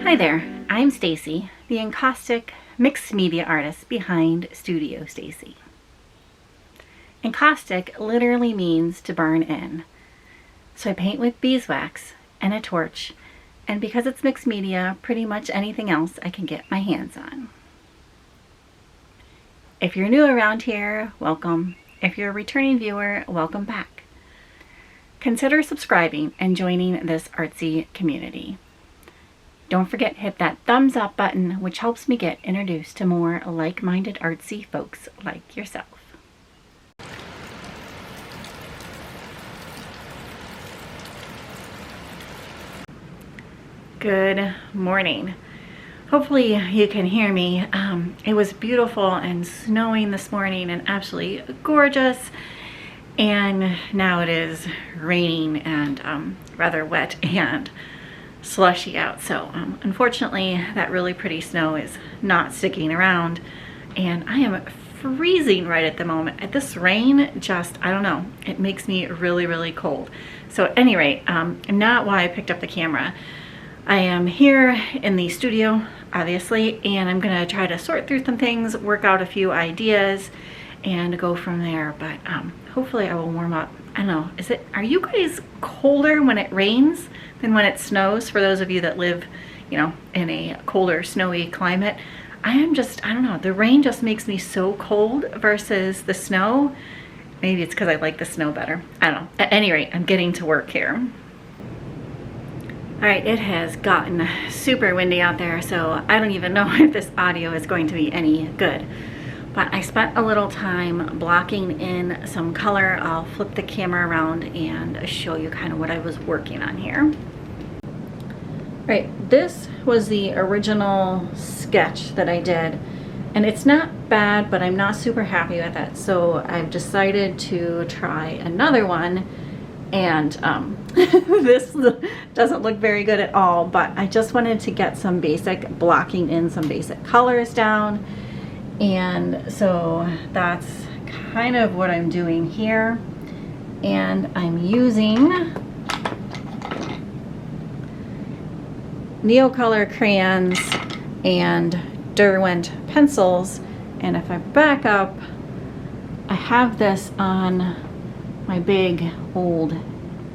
Hi there, I'm Stacy, the encaustic mixed media artist behind Studio Stacy. Encaustic literally means to burn in. So I paint with beeswax and a torch, and because it's mixed media, pretty much anything else I can get my hands on. If you're new around here, welcome. If you're a returning viewer, welcome back. Consider subscribing and joining this artsy community. Don't forget to hit that thumbs up button, which helps me get introduced to more like-minded artsy folks like yourself. Good morning. Hopefully you can hear me. It was beautiful and snowing this morning and absolutely gorgeous. And now it is raining and rather wet and slushy out. So unfortunately that really pretty snow is not sticking around, and I am freezing right at the moment. This rain just, I don't know, it makes me really cold. So at any rate, not why I picked up the camera. I am here in the studio, obviously, and I'm gonna try to sort through some things, work out a few ideas, and go from there. But hopefully I will warm up. I don't know, are you guys colder when it rains than when it snows? For those of you that live, in a colder, snowy climate, I don't know, the rain just makes me so cold versus the snow. Maybe it's because I like the snow better. I don't know. At any rate, I'm getting to work here. All right, it has gotten super windy out there, so I don't even know if this audio is going to be any good. But I spent a little time blocking in some color. I'll flip the camera around and show you kind of what I was working on here. Right, this was the original sketch that I did, and it's not bad, but I'm not super happy with it. So I've decided to try another one, and this doesn't look very good at all, but I just wanted to get some basic blocking in, some basic colors down. And so that's kind of what I'm doing here. And I'm using Neocolor crayons and Derwent pencils. And if I back up, I have this on my big old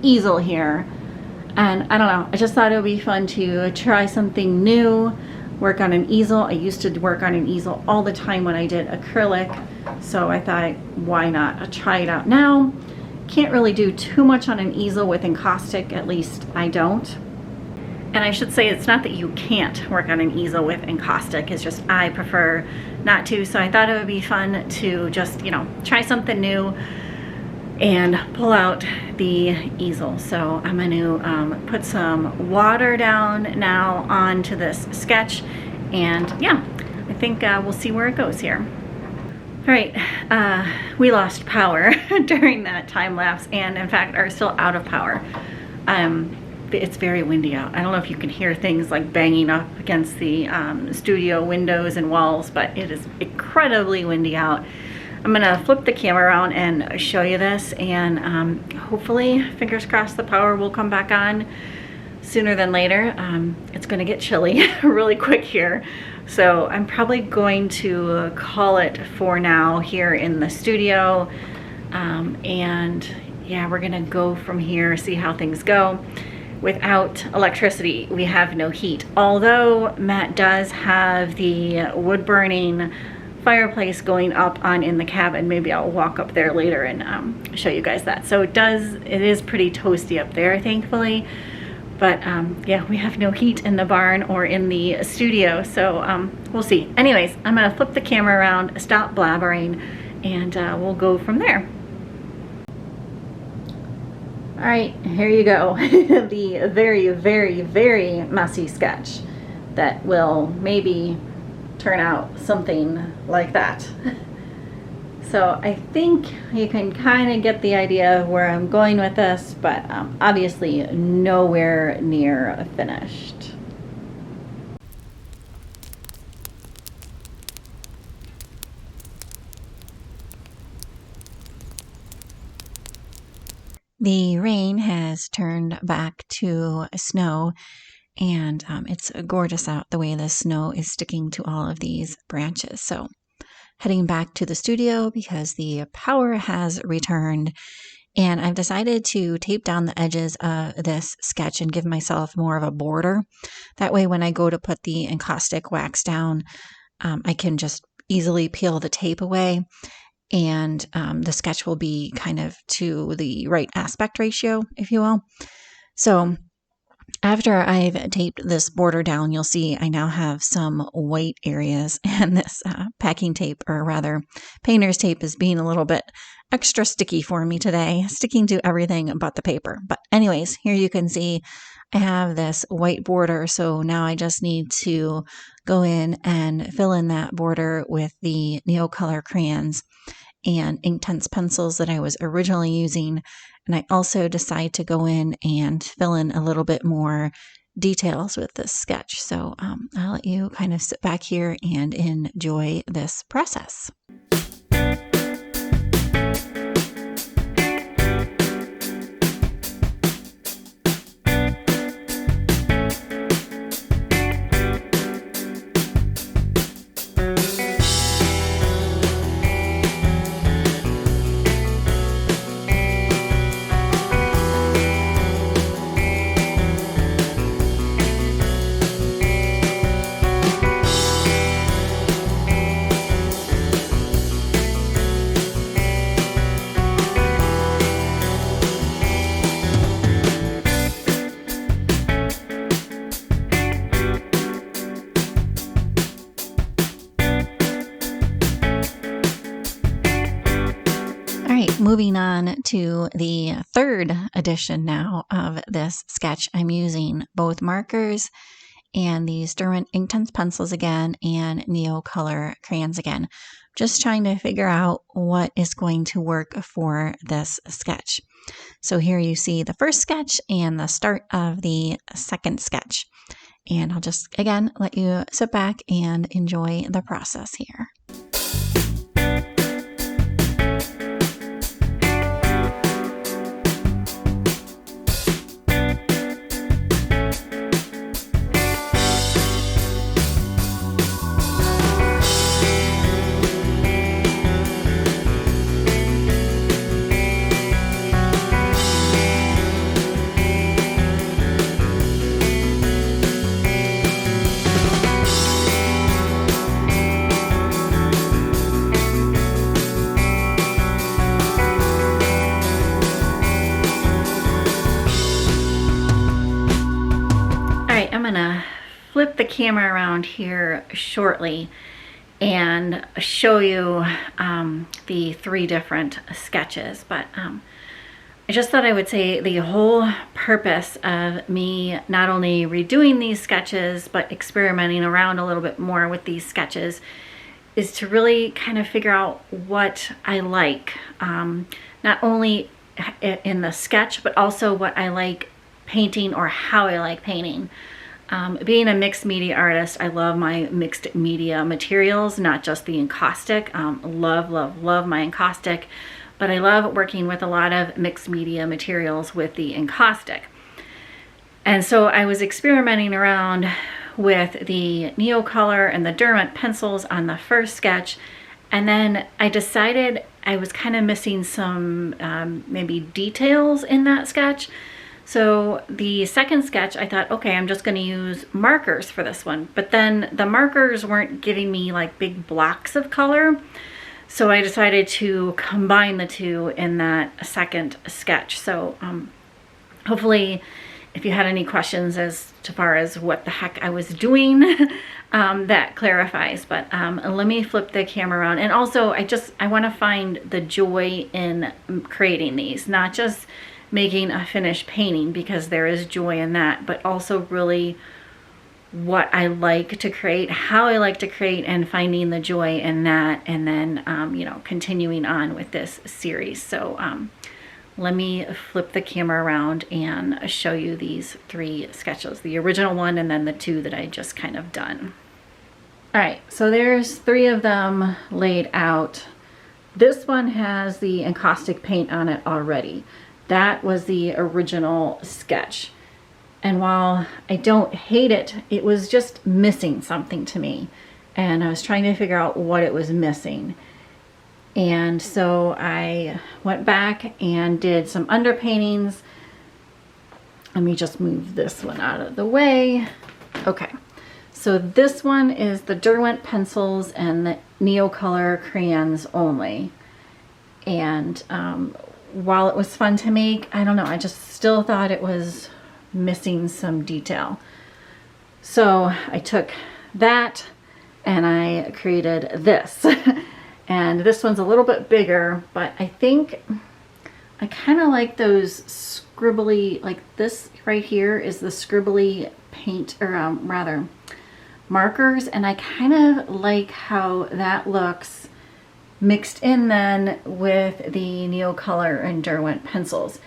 easel here. And I don't know, I just thought it would be fun to try something new. Work on an easel. I used to work on an easel all the time when I did acrylic, so I thought, why not? I'll try it out now. Can't really do too much on an easel with encaustic, at least I don't. And I should say, it's not that you can't work on an easel with encaustic, it's just I prefer not to, so I thought it would be fun to just, try something new and pull out the easel. So I'm going to put some water down now onto this sketch, and yeah, I think we'll see where it goes here. All right, we lost power during that time lapse, and in fact are still out of power. It's very windy out. I don't know if you can hear things like banging up against the studio windows and walls, but it is incredibly windy out. I'm gonna flip the camera around and show you this, and hopefully, fingers crossed, the power will come back on sooner than later. It's gonna get chilly really quick here, so I'm probably going to call it for now here in the studio, and yeah, we're gonna go from here, see how things go. Without electricity, we have no heat, although Matt does have the wood burning fireplace going up on in the cabin. Maybe I'll walk up there later and show you guys that. So it is pretty toasty up there, thankfully, but yeah, we have no heat in the barn or in the studio, so we'll see. Anyways, I'm gonna flip the camera around, stop blabbering, and we'll go from there. All right, here you go. The very messy sketch that will maybe turn out something like that. So I think you can kind of get the idea of where I'm going with this, but obviously nowhere near finished. The rain has turned back to snow, And it's gorgeous out the way the snow is sticking to all of these branches. So heading back to the studio because the power has returned, and I've decided to tape down the edges of this sketch and give myself more of a border. That way when I go to put the encaustic wax down, I can just easily peel the tape away, and the sketch will be kind of to the right aspect ratio, if you will. So after I've taped this border down, you'll see I now have some white areas, and this packing tape, or rather painter's tape, is being a little bit extra sticky for me today, sticking to everything but the paper. But anyways, here you can see I have this white border, so now I just need to go in and fill in that border with the Neocolor crayons and Inktense pencils that I was originally using. And I also decide to go in and fill in a little bit more details with this sketch. So I'll let you kind of sit back here and enjoy this process. Moving on to the third edition now of this sketch, I'm using both markers and these Derwent Inktense pencils again and Neocolor crayons again. Just trying to figure out what is going to work for this sketch. So here you see the first sketch and the start of the second sketch. And I'll just, again, let you sit back and enjoy the process here. I'm gonna flip the camera around here shortly and show you the three different sketches, but I just thought I would say the whole purpose of me not only redoing these sketches but experimenting around a little bit more with these sketches is to really kind of figure out what I like, not only in the sketch but also what I like painting or how I like painting. Being a mixed media artist, I love my mixed media materials, not just the encaustic. Love my encaustic, but I love working with a lot of mixed media materials with the encaustic. And so I was experimenting around with the Neocolor and the Derwent pencils on the first sketch, and then I decided I was kind of missing some maybe details in that sketch. So the second sketch, I thought, okay, I'm just going to use markers for this one. But then the markers weren't giving me like big blocks of color. So I decided to combine the two in that second sketch. So hopefully if you had any questions as far as what the heck I was doing, that clarifies. But let me flip the camera around. And also I want to find the joy in creating these, not just making a finished painting, because there is joy in that, but also really what I like to create, how I like to create, and finding the joy in that, and then you know, continuing on with this series. So let me flip the camera around and show you these three sketches, the original one and then the two that I just kind of done. All right, so there's three of them laid out. This one has the encaustic paint on it already. That was the original sketch. And while I don't hate it, it was just missing something to me. And I was trying to figure out what it was missing. And so I went back and did some underpaintings. Let me just move this one out of the way. Okay, so this one is the Derwent pencils and the Neocolor crayons only. And while it was fun to make, I don't know, I just still thought it was missing some detail. So I took that and I created this. And this one's a little bit bigger, but I think I kind of like those scribbly, like this right here is the scribbly paint, or rather markers, and I kind of like how that looks mixed in then with the Neocolor and Derwent pencils.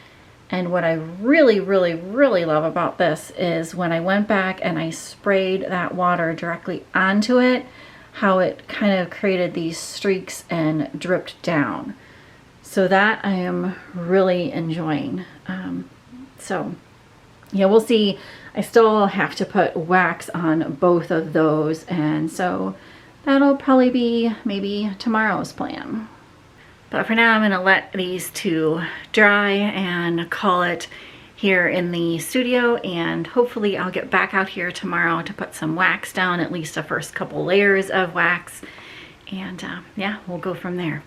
And what I really, really, really love about this is when I went back and I sprayed that water directly onto it, how it kind of created these streaks and dripped down. So that I am really enjoying. So yeah, we'll see. I still have to put wax on both of those, and so that'll probably be maybe tomorrow's plan. But for now, I'm gonna let these two dry and call it here in the studio, and hopefully I'll get back out here tomorrow to put some wax down, at least the first couple layers of wax, and yeah, we'll go from there.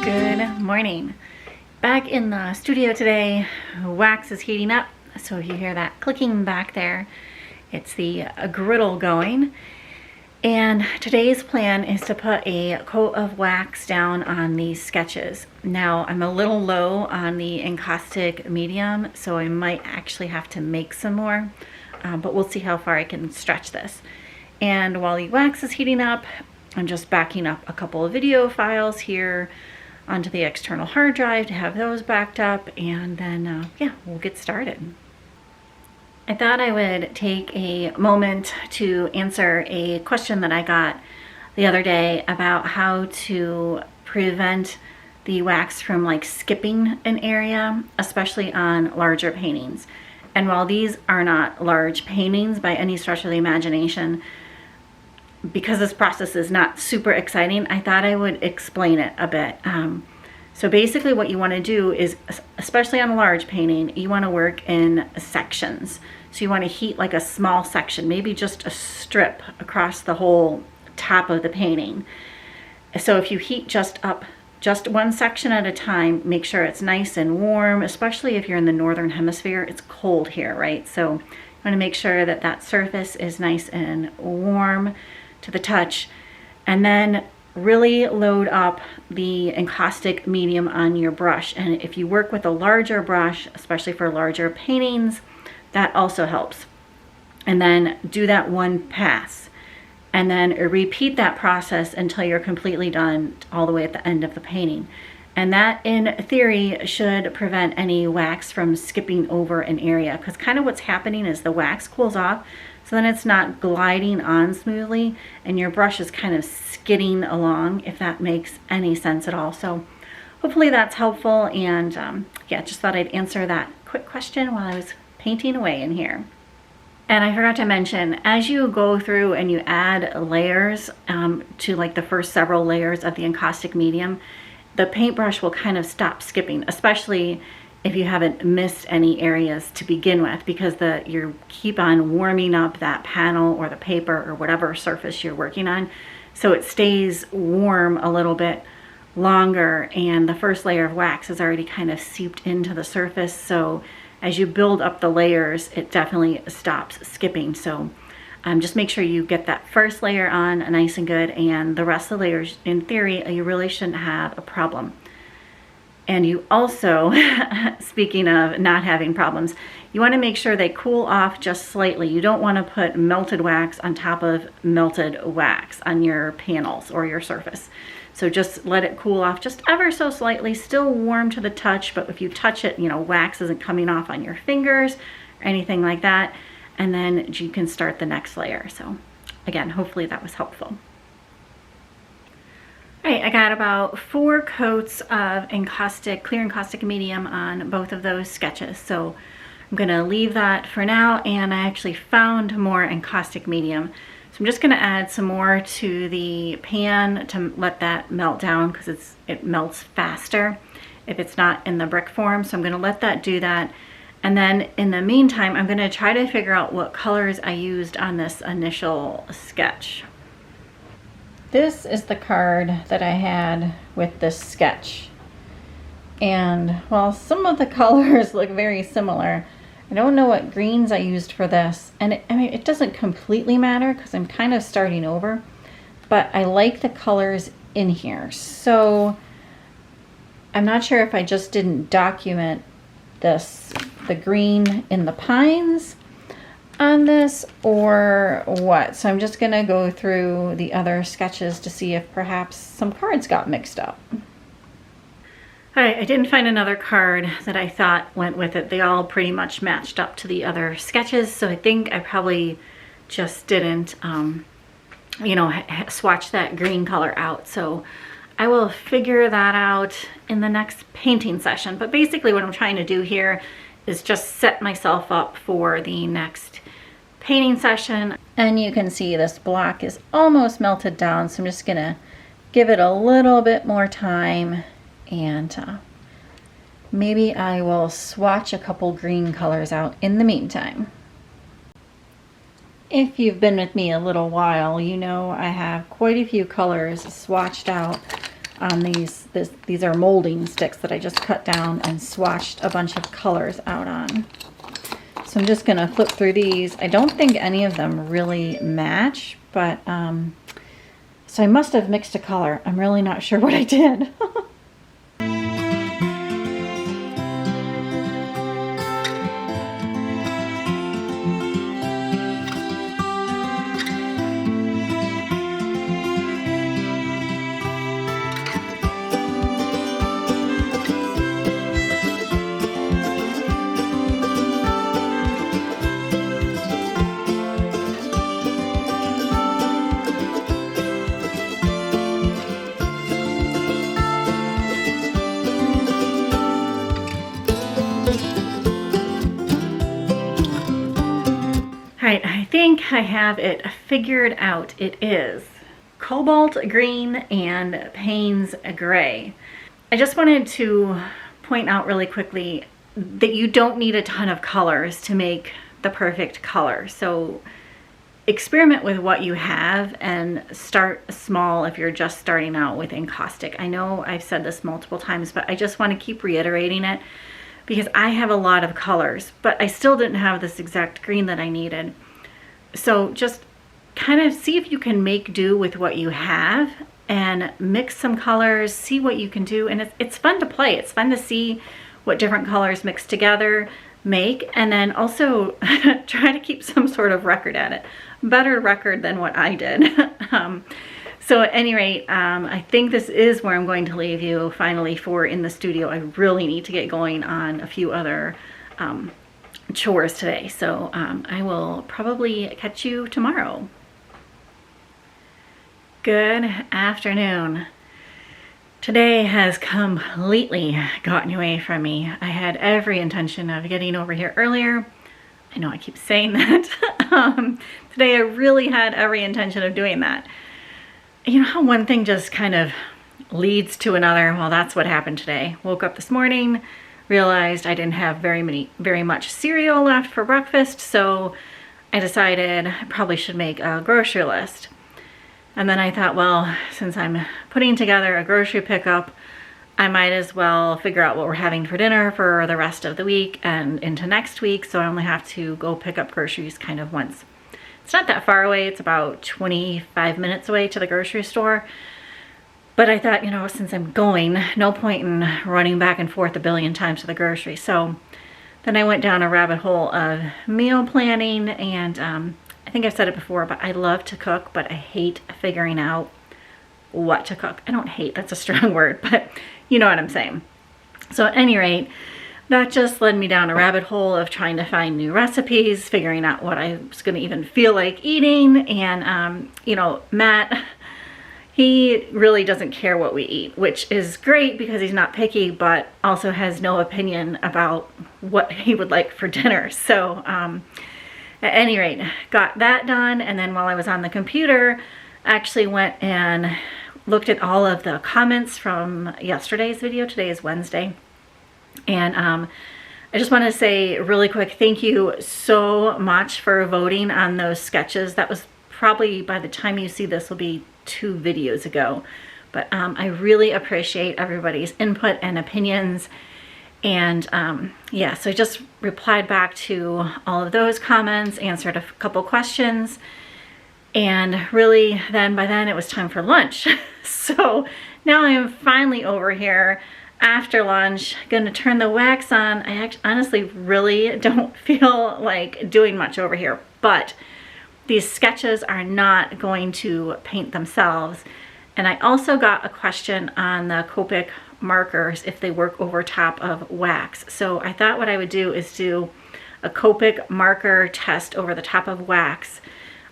Good morning. Back in the studio today, wax is heating up. So if you hear that clicking back there, it's the griddle going. And today's plan is to put a coat of wax down on these sketches. Now I'm a little low on the encaustic medium, so I might actually have to make some more, but we'll see how far I can stretch this. And while the wax is heating up, I'm just backing up a couple of video files here onto the external hard drive to have those backed up, and then yeah, we'll get started. I thought I would take a moment to answer a question that I got the other day about how to prevent the wax from like skipping an area, especially on larger paintings. And while these are not large paintings by any stretch of the imagination, because this process is not super exciting, I thought I would explain it a bit. So basically what you want to do is, especially on a large painting, you want to work in sections. So you want to heat like a small section, maybe just a strip across the whole top of the painting. So if you heat just up just one section at a time, make sure it's nice and warm, especially if you're in the northern hemisphere. It's cold here, right? So you want to make sure that that surface is nice and warm to the touch, and then really load up the encaustic medium on your brush. And if you work with a larger brush, especially for larger paintings, that also helps. And then do that one pass, and then repeat that process until you're completely done all the way at the end of the painting. And that, in theory, should prevent any wax from skipping over an area, because kind of what's happening is the wax cools off, so then it's not gliding on smoothly, and your brush is kind of skidding along, if that makes any sense at all. So hopefully that's helpful, and yeah, just thought I'd answer that quick question while I was painting away in here. And I forgot to mention, as you go through and you add layers to like the first several layers of the encaustic medium, the paintbrush will kind of stop skipping, especially if you haven't missed any areas to begin with, because you keep on warming up that panel or the paper or whatever surface you're working on, so it stays warm a little bit longer, and the first layer of wax is already kind of seeped into the surface. So as you build up the layers, it definitely stops skipping. So just make sure you get that first layer on nice and good, and the rest of the layers, in theory, you really shouldn't have a problem. And you also, speaking of not having problems, you want to make sure they cool off just slightly. You don't want to put melted wax on top of melted wax on your panels or your surface. So just let it cool off just ever so slightly, still warm to the touch, but if you touch it, you know, wax isn't coming off on your fingers or anything like that. And then you can start the next layer. So again, hopefully that was helpful. All right, I got about 4 coats of encaustic, clear encaustic medium on both of those sketches. So I'm gonna leave that for now, and I actually found more encaustic medium. So I'm just gonna add some more to the pan to let that melt down, because it melts faster if it's not in the brick form. So I'm gonna let that do that. And then in the meantime, I'm gonna try to figure out what colors I used on this initial sketch. This is the card that I had with this sketch. And while some of the colors look very similar, I don't know what greens I used for this. And I mean, it doesn't completely matter because I'm kind of starting over, but I like the colors in here. So I'm not sure if I just didn't document this, the green in the pines on this, or what. So I'm just gonna go through the other sketches to see if perhaps some cards got mixed up. All right, I didn't find another card that I thought went with it. They all pretty much matched up to the other sketches, so I think I probably just didn't, you know, swatch that green color out. So I will figure that out in the next painting session. But basically what I'm trying to do here is just set myself up for the next painting session. And you can see this block is almost melted down, so I'm just gonna give it a little bit more time, and maybe I will swatch a couple green colors out in the meantime. If you've been with me a little while, you know I have quite a few colors swatched out on these. These are molding sticks that I just cut down and swatched a bunch of colors out on. So I'm just gonna flip through these. I don't think any of them really match, but so I must have mixed a color. I'm really not sure what I did. Alright, I think I have it figured out. It is cobalt green and Payne's gray. I just wanted to point out really quickly that you don't need a ton of colors to make the perfect color. So experiment with what you have and start small if you're just starting out with encaustic. I know I've said this multiple times, but I just want to keep reiterating it, because I have a lot of colors, but I still didn't have this exact green that I needed. So just kind of see if you can make do with what you have and mix some colors, see what you can do. And it's fun to play. It's fun to see what different colors mixed together make, and then also try to keep some sort of record at it. Better record than what I did. So at any rate, I think this is where I'm going to leave you finally for in the studio. I really need to get going on a few other chores today. So I will probably catch you tomorrow. Good afternoon. Today has completely gotten away from me. I had every intention of getting over here earlier. I know I keep saying that. Today I really had every intention of doing that. You know how one thing just kind of leads to another? Well, that's what happened today. Woke up this morning, realized I didn't have very much cereal left for breakfast, so I decided I probably should make a grocery list. And then I thought, well, since I'm putting together a grocery pickup, I might as well figure out what we're having for dinner for the rest of the week and into next week, so I only have to go pick up groceries kind of once. It's not that far away. It's about 25 minutes away to the grocery store. But I thought, you know, since I'm going, no point in running back and forth a billion times to the grocery. So then I went down a rabbit hole of meal planning, and I think I've said it before, but I love to cook, but I hate figuring out what to cook. I don't hate, that's a strong word, but you know what I'm saying. So at any rate, that just led me down a rabbit hole of trying to find new recipes, figuring out what I was going to even feel like eating. And, you know, Matt, he really doesn't care what we eat, which is great because he's not picky, but also has no opinion about what he would like for dinner. So at any rate, got that done. And then while I was on the computer, I actually went and looked at all of the comments from yesterday's video. Today is Wednesday. And I just want to say really quick, thank you so much for voting on those sketches. That was probably, by the time you see this, will be 2 videos ago. But I really appreciate everybody's input and opinions. And yeah, so I just replied back to all of those comments, answered a couple questions. And really, by then it was time for lunch. So now I am finally over here after lunch, gonna turn the wax on. I honestly really don't feel like doing much over here, but these sketches are not going to paint themselves. And I also got a question on the Copic markers if they work over top of wax. So I thought what I would do is do a Copic marker test over the top of wax.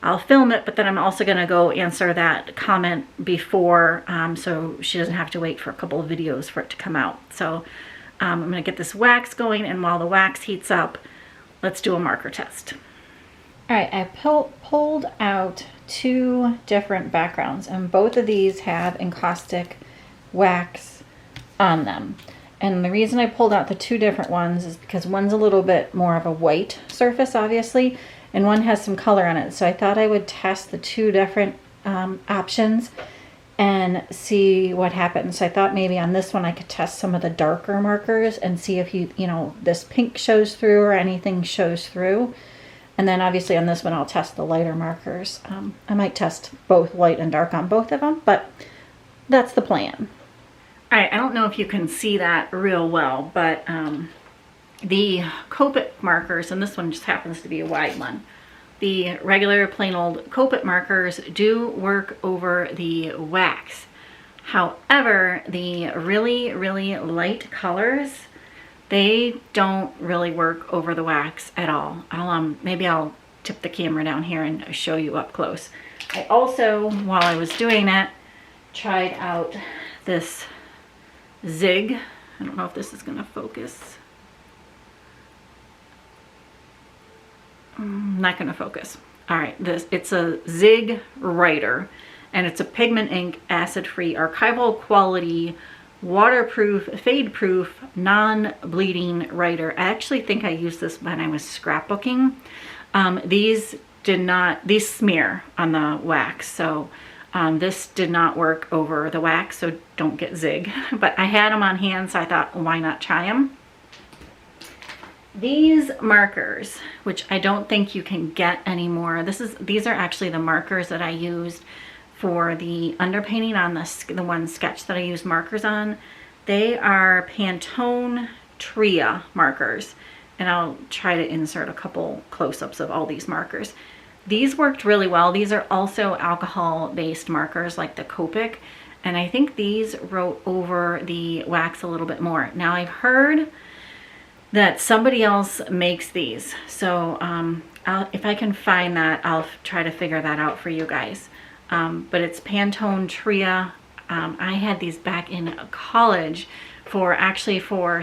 I'll film it, but then I'm also going to go answer that comment before, so she doesn't have to wait for a couple of videos for it to come out. So I'm going to get this wax going, and while the wax heats up, let's do a marker test. All right, I pulled out 2 different backgrounds, and both of these have encaustic wax on them. And the reason I pulled out the 2 different ones is because one's a little bit more of a white surface, obviously, and one has some color on it. So I thought I would test the 2 different options and see what happens. So I thought maybe on this one I could test some of the darker markers and see if you know, this pink shows through or anything shows through. And then obviously on this one I'll test the lighter markers. I might test both light and dark on both of them, but that's the plan. All right, I don't know if you can see that real well, but the Copic markers, and this one just happens to be a wide one, the regular plain old Copic markers do work over the wax. However, the really, really light colors, they don't really work over the wax at all. Maybe I'll tip the camera down here and show you up close. I also, while I was doing that, tried out this Zig. I don't know if this is going to focus. Not going to focus. All right, it's a Zig writer, and it's a pigment ink, acid-free, archival quality, waterproof, fade-proof, non-bleeding writer. I actually think I used this when I was scrapbooking. These smear on the wax, so this did not work over the wax, so don't get Zig. But I had them on hand, so I thought, why not try them? These markers, which I don't think you can get anymore, these are actually the markers that I used for the underpainting on the one sketch that I used markers on. They are Pantone Tria markers, and I'll try to insert a couple close-ups of all these markers. These worked really well. These are also alcohol-based markers like the Copic, and I think these wrote over the wax a little bit more. Now I've heard that somebody else makes these, so if I can find that, I'll try to figure that out for you guys. But it's Pantone Tria. I had these back in college for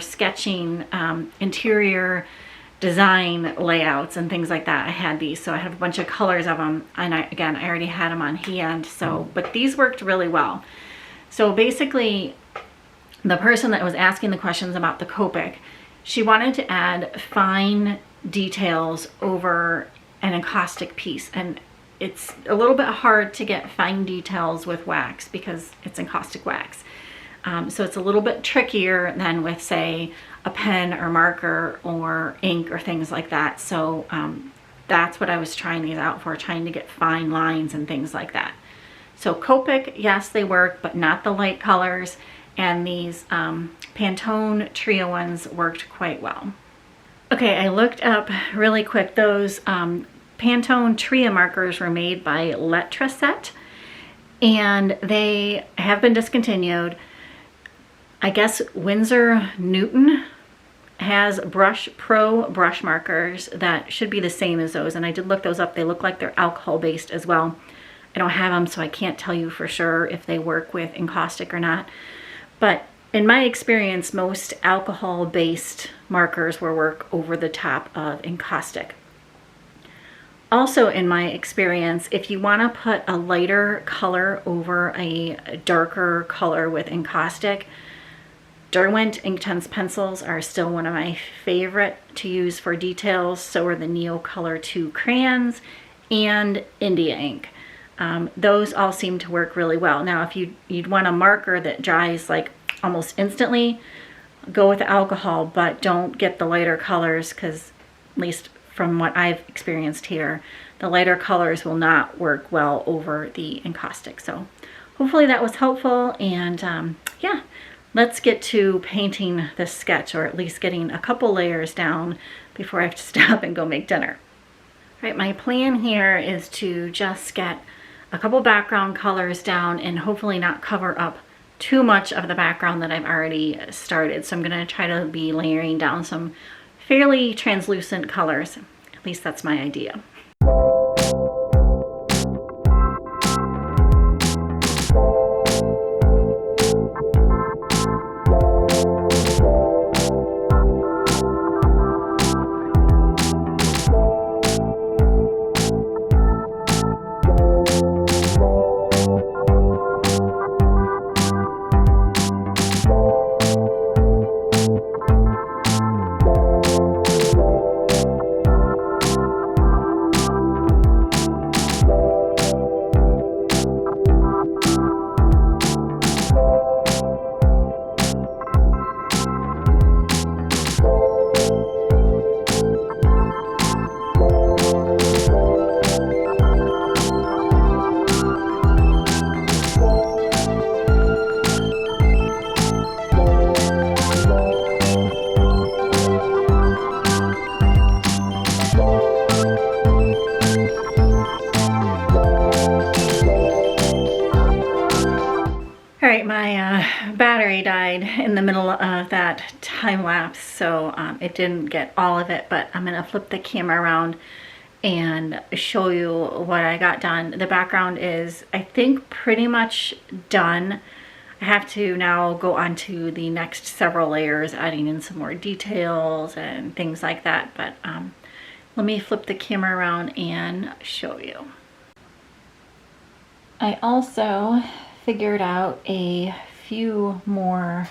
sketching interior design layouts and things like that. I had these, so I have a bunch of colors of them, and I already had them on hand, so, but these worked really well. So basically, the person that was asking the questions about the Copic, she wanted to add fine details over an encaustic piece, and it's a little bit hard to get fine details with wax because it's encaustic wax. So it's a little bit trickier than with, say, a pen or marker or ink or things like that. So that's what I was trying these out for, trying to get fine lines and things like that. So Copic, yes, they work, but not the light colors. And these Pantone Tria ones worked quite well. Okay, I looked up really quick. Those Pantone Tria markers were made by Letraset, and they have been discontinued. I guess Winsor Newton has Pro brush markers that should be the same as those, and I did look those up. They look like they're alcohol based as well. I don't have them, so I can't tell you for sure if they work with encaustic or not, but in my experience, most alcohol based markers will work over the top of encaustic. Also in my experience, if you want to put a lighter color over a darker color with encaustic, Derwent Inktense pencils are still one of my favorite to use for details. So are the Neo Color 2 crayons and India ink. Those all seem to work really well. Now, if you'd want a marker that dries like almost instantly, go with alcohol, but don't get the lighter colors, because at least from what I've experienced here, the lighter colors will not work well over the encaustic. So hopefully that was helpful, and yeah, let's get to painting this sketch, or at least getting a couple layers down before I have to stop and go make dinner. All right, my plan here is to just get a couple background colors down and hopefully not cover up too much of the background that I've already started. So I'm gonna try to be layering down some fairly translucent colors. At least that's my idea. Battery died in the middle of that time lapse, so it didn't get all of it, but I'm gonna flip the camera around and show you what I got done. The background is, I think, pretty much done. I have to now go on to the next several layers, adding in some more details and things like that, but let me flip the camera around and show you. I also figured out a few more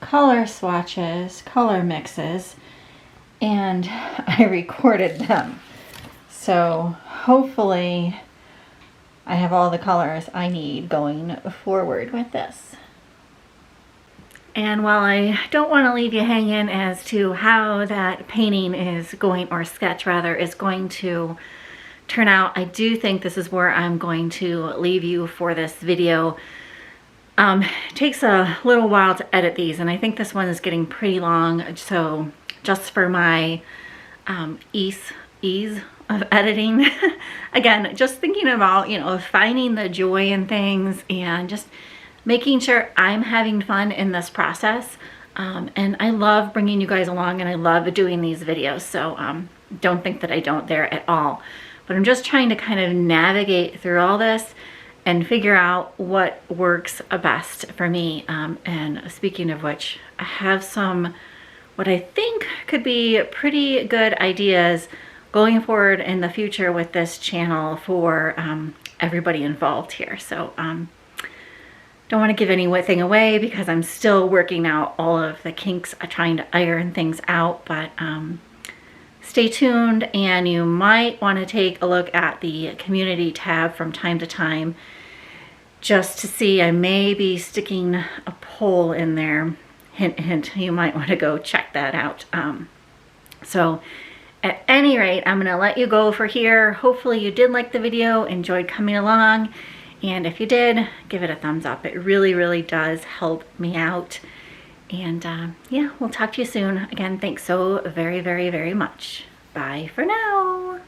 color swatches, color mixes, and I recorded them. So hopefully I have all the colors I need going forward with this. And while I don't want to leave you hanging as to how that painting is going, or sketch rather, is going to turn out, I do think this is where I'm going to leave you for this video. It takes a little while to edit these, and I think this one is getting pretty long, so just for my ease of editing, again, just thinking about, you know, finding the joy in things and just making sure I'm having fun in this process. And I love bringing you guys along, and I love doing these videos, so don't think that I don't there at all. But I'm just trying to kind of navigate through all this and figure out what works best for me. And speaking of which, I have some, what I think could be pretty good ideas going forward in the future with this channel for everybody involved here. So don't want to give anything away because I'm still working out all of the kinks, trying to iron things out, but stay tuned, and you might want to take a look at the community tab from time to time just to see. I may be sticking a poll in there. Hint, hint, you might want to go check that out. So at any rate, I'm going to let you go for here. Hopefully you did like the video, enjoyed coming along, and if you did, give it a thumbs up. It really, really does help me out. And yeah, we'll talk to you soon. Again, thanks so very, very, very much. Bye for now.